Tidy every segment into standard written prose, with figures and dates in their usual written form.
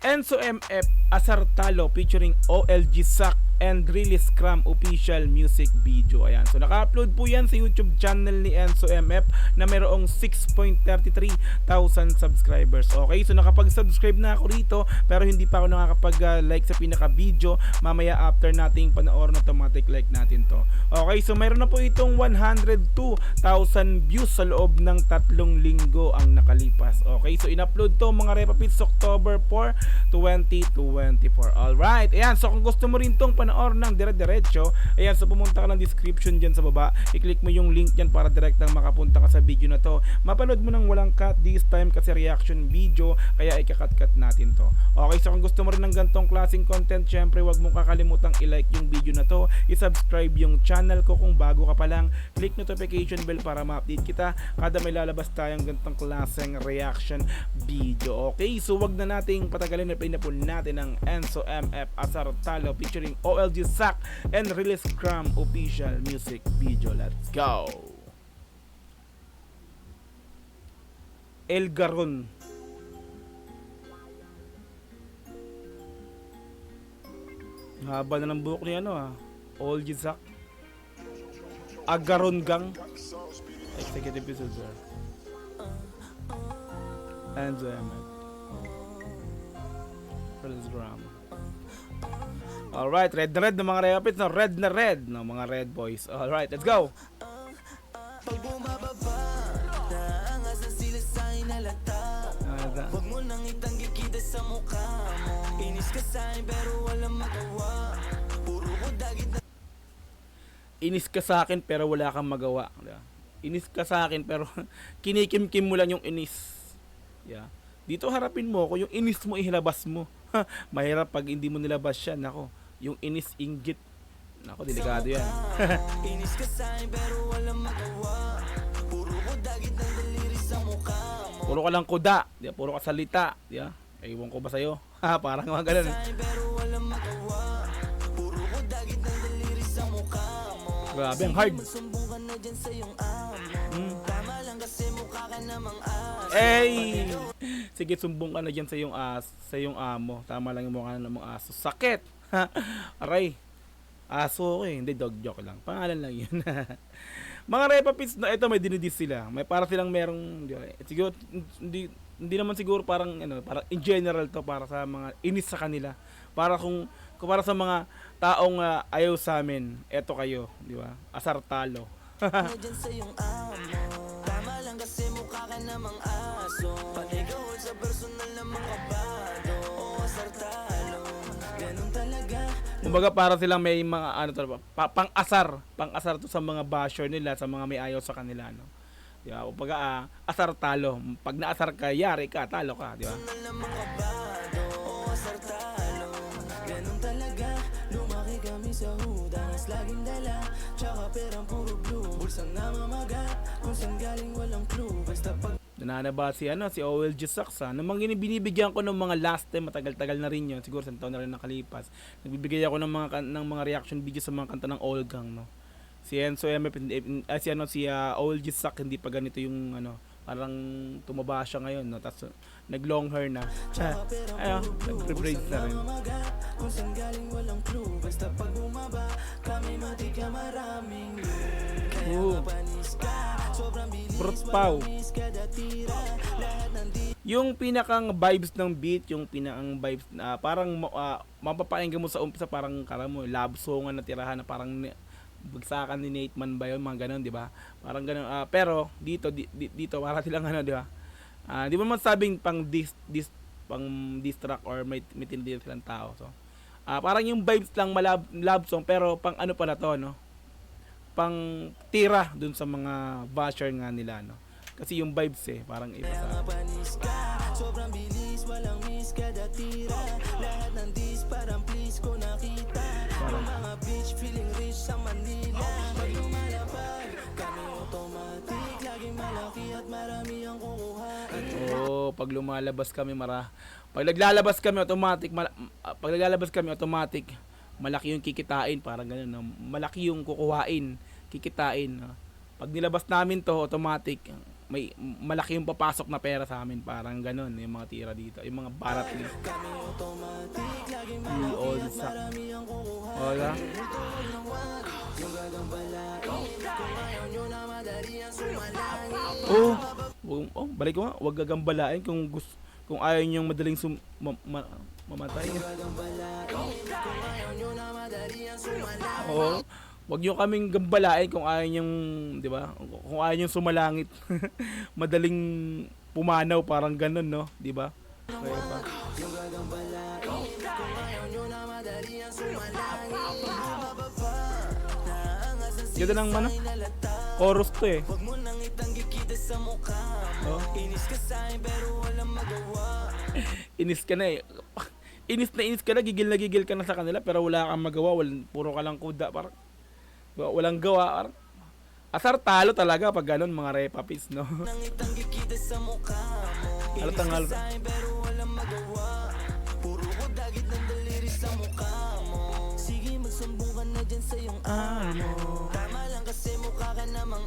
Enzo MF Asartalo featuring OLG Sak and Release Scrum official music video. Ayan. So naka-upload po yan sa YouTube channel ni Enzo MF na mayroong 6.33 thousand subscribers. Okay, so nakapag-subscribe na ako rito pero hindi pa ako nakakapag-like sa pinaka-video. Mamaya after nating panoorin, automatic like natin to. Okay, so mayroon na po itong 102,000 views sa loob ng 3 linggo ang nakalipas. Okay, so in-upload to mga Repapits October 4, 2024. Alright, ayan. So kung gusto mo rin tong panoorin ng dire-diretso, ayan, so pumunta ka ng description dyan sa baba. I-click mo yung link dyan para direktang makapunta ka sa video na to. Mapanood mo ng walang cut this time kasi reaction video, kaya ikakat-cut natin to. Okay, so kung gusto mo rin ng gantong klaseng content, syempre wag mong kakalimutang i-like yung video na to, i-subscribe yung channel ko kung bago ka pa lang, click notification bell para ma-update kita kada may lalabas tayong gantong klaseng reaction video. Okay, so wag na nating patagalin, na po natin ang Enzo MF Asartalo featuring OLG Sak and Release Scrum official music video. Let's go! El Garon. Haba na ng buhok ni OLG Sak. Agaron Gang. Executive producer Enzo MF Release Scrum. Alright, red na red ng mga Repapits, no? Red na red ng mga red boys. Alright, let's go! Pag bumababa, naangasan sila sa inalata. Huwag mo nang itanggi kita sa mukha mo. Inis ka sa'kin pero walang magawa. Puro ko dagit na. Inis ka sa akin pero wala kang magawa. Yeah. Inis ka sa akin pero kinikim-kim mo lang yung inis. Yeah. Dito harapin mo ko, yung inis mo ihilabas mo. Mahirap pag hindi mo nilabas yan. Nako, yung inis inggit. Nako, delikado yan. Inis ka sa'kin pero walang magawa. Puro ko dagit ng daliri sa mukha mo. Puro ka lang kuda, yeah, puro ka salita. Yeah. Ewan ko ba sa'yo? Parang mga ganun. Pero walang magawa. Puro ko dagit ng daliri sa mukha mo. Grabe, ang hard. Sumbong ka na dyan sa iyong amo. Tama lang kasi mukha ka namang aso. Ey! Sige, sumbong ka na dyan sa iyong amo. Tama lang yung mukha ng mga aso. Sakit! Aray. Aso ko eh. Hindi, dog joke lang. Pangalan lang yun. Mga Repapits na ito, may dinidis sila. May para silang merong, siguro, hindi naman siguro parang, parang in general to, para sa mga inis sa kanila. Para kung para sa mga taong ayaw sa amin, eto kayo, di ba? Asartalo. Dyan sa iyong amo. Tama lang kasi mukha ka namang aso. Panigawad sa personal na mga bado. O asartalo. Ganun talaga. Kumbaga para silang may mga pang-asar to sa mga basher nila, sa mga may ayaw sa kanila, no. Di ba? Kumbaga asartalo. Pag naasar ka, yari ka, talo ka, di ba? Personal na mga bado. O asartalo. Ganun talaga. Lumaki kami sa hudas. Laging dala. Tsaka perang puro blue. Bulsang namamaga. Kung saan galing walang clue. Basta pag Nananaba si OLG Saksa. Nung mga binibigyan ko ng mga last time, matagal-tagal na rin yun. Siguro sa taon na rin nakalipas. Nagbibigay ako ng mga reaction video sa mga kanta ng Olgang, no. Si Enzo MF, si OLG Sak, hindi pa ganito yung parang tumaba siya ngayon, no. Tapos nag-long hair na. Ayun, nag-braids na rin. kung saan galing walang clue. Basta pag bumaba, kami matika maraming kaya mapanis ka. Sobrang bilis, Brut Pau. miss kada tira. Lahat ng di Yung pinakang vibes ng beat, yung pinakang vibes na parang mapapakinggan mo sa umpisa, parang kala mo love song na tirahan na parang bagsakan ni Nate Man ba yun, mga ganun, di ba? Parang ganun. Pero dito para silang di ba? Di ba masabing pang diss track or may tinitira silang tao. So parang yung vibes lang love song pero pang pala to, no? Pang tira dun sa mga basher nga nila, no? Kasi yung vibes parang iba sa mapanis ka. Sobrang bilis, walang miss kada tira. Lahat ng dis parang please ko nakita. Yung mga beach feeling rich sa Manila. Pag lumalapag, kami automatic. Laging malaki at marami ang kukuha. pag lumalabas kami pag naglalabas kami automatic malaki yung kikitain, parang ganun, no? Malaki yung kukuhain, kikitain, no? Pag nilabas namin to automatic may malaki yung papasok na pera sa amin, parang ganun yung mga tira dito, yung mga barat ni all the sack. Wala. Oh, balik ko nga, wag gagambalain kung gusto, kung ayaw niyong madaling mamatay. Oo. Wag niyo kaming gambalain kung ayaw niyong, 'di ba? Kung ayaw niyong sumalangit. Madaling pumanaw, parang ganun, no? 'Di ba? Kaya pa. Ganda ng ano? Chorus to eh. Oh. Inis ka na eh. Inis ka na, gigil ka na sa kanila, pero wala kang magawa, puro ka lang kuda, parang walang gawa. Asar talo talaga pag ganun, mga repapis, no? Halatang halata.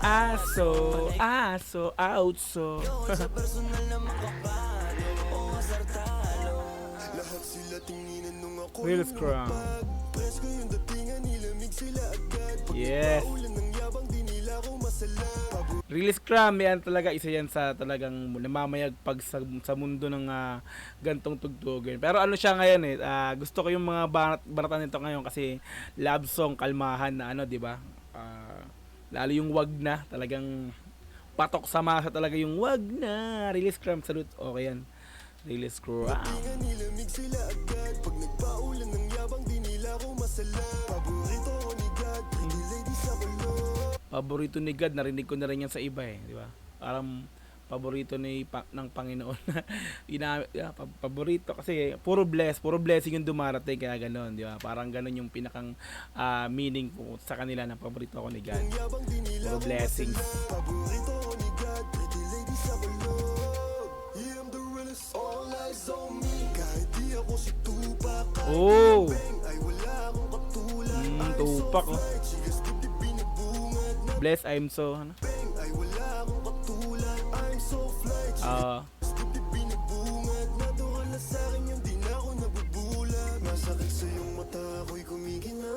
Aso, outso. Real scrum. Yes. Real scrum, yan talaga, isa yan sa talagang namamayag pag sa mundo ng gantong tugtugin. Pero ano siya ngayon eh, gusto ko yung mga baratan nito ngayon kasi love song, kalmahan na ano, di ba? Lalo yung wag na, talagang patok sa masa talaga yung wag na. Real scrum, salute. Okay yan. Real scrum. Paborito ni God, narinig ko na rin yan sa iba eh, di ba? Parang paborito ng Panginoon. Paborito kasi puro blessing yung dumarating, kaya ganoon, di ba? Parang ganoon yung pinakang meaning po sa kanila ng paborito ko ni God. Puro blessings. Oh. Tupak oh. Bless, I'm so ano?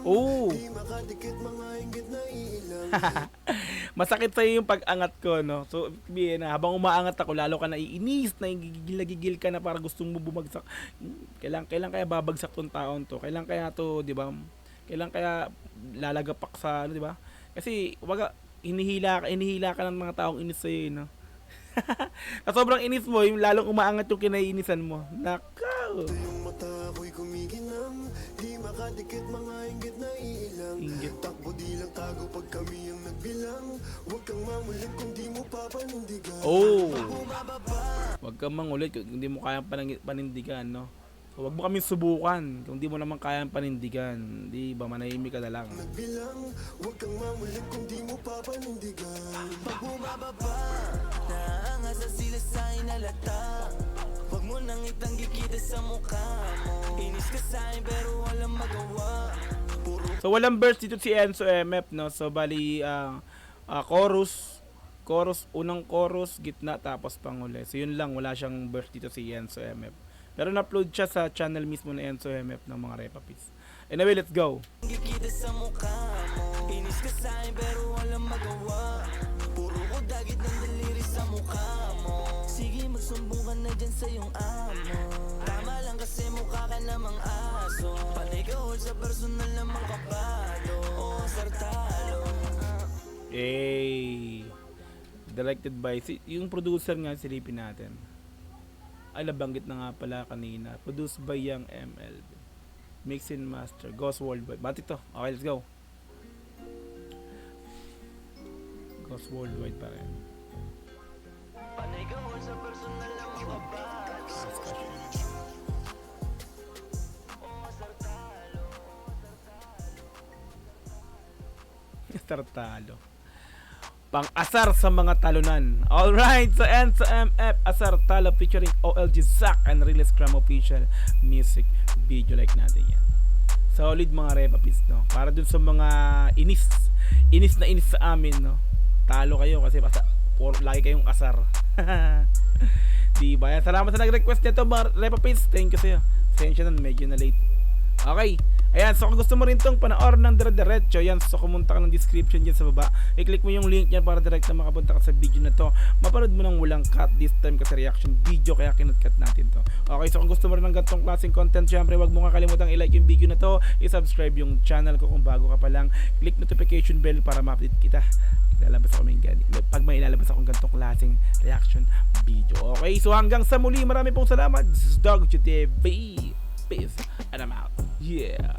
Oh. Masakit sa'yo yung pag-angat ko, no? So, sabihin na, habang umaangat ako, lalo ka naiinis, nagigil ka na para gustong mo bumagsak. Kailan kaya babagsak tong taon to? Kailan kaya to, di ba? Kailan kaya lalagapak sa, ano, di ba? Kasi, waga, hinihila ka ng mga taong inis sa'yo, no? Sa sobrang inis mo, yung lalong umaangat yung kinaiinisan mo. Nakaw! Yung mata ko'y kumikinang, di makadikit mga inggit na iilang. Takbo di lang tago pag kami ang nagbilang. Huwag kang mangulit kung di mo papanindigan. Oh! Huwag kang mangulit kung di mo kayang panindigan, no? So, wag mo kaming subukan kung di mo naman kayang panindigan. Di ba, manahimik ka na lang. Nagbilang, huwag kang mamulit kung di mo papanindigan. Pag bumababa, naangas sa sila sa inalata. Huwag mo nang itanggi kita sa mukha mo. Inis ka sa'kin pero walang magawa. So walang verse dito si Enzo MF, no? So bali, chorus, unang chorus, gitna, tapos panghuli. So yun lang, wala siyang verse dito si Enzo MF. Pero na-upload siya sa channel mismo ng Enzo MF ng mga repapis. Anyway, let's go. Gigita sa mukha mo. Inis ka sa'kin pero walang magawa. Puro ko dagit ng daliri sa mukha mo. Sige, magsumbong ka na dyan sa iyong amo. Tama lang kasi mukha ka namang aso. Panay ka hold sa personal na mga kabalo. O sartalo. Directed by, yung producer nga, silipin natin. Ay, nabanggit na nga pala kanina. Produced by Young ML. Mix and Master. Ghost Worldwide. Ba't ito? Okay, let's go. Ghost Worldwide pa rin. Panay ka mo sa personal na makabalo. Sartalo. Pang-asar sa mga talunan. Alright, so Enzo MF, Asar Talo featuring OLG Zack and Real Scrum official music video, like natin yan. Solid mga repapis, no? Para dun sa mga inis sa amin, no? Talo kayo kasi lagi kayong asar. Diba? Salamat sa nag-request nito, Repapis. Thank you sa'yo. Pasensya na, medyo na late. Okay. Ayan, so kung gusto mo rin tong panoorin ng dire-diretso, yan, so kumunta ka ng description dyan sa baba. I-click mo yung link yan para direct na makapunta ka sa video na to. Mapanood mo ng walang cut this time kasi reaction video, kaya kinut-cut natin to. Okay, so kung gusto mo rin ng ganitong klaseng content, syempre wag mo kakalimutang i-like yung video na to, i-subscribe yung channel ko kung bago ka pa lang, click notification bell para ma-update kita. Lalabas ako pag may ilalabas akong ganitong klaseng reaction video. Okay, so hanggang sa muli, marami pong salamat. This is Dog TV. Peace and I'm out. Yeah.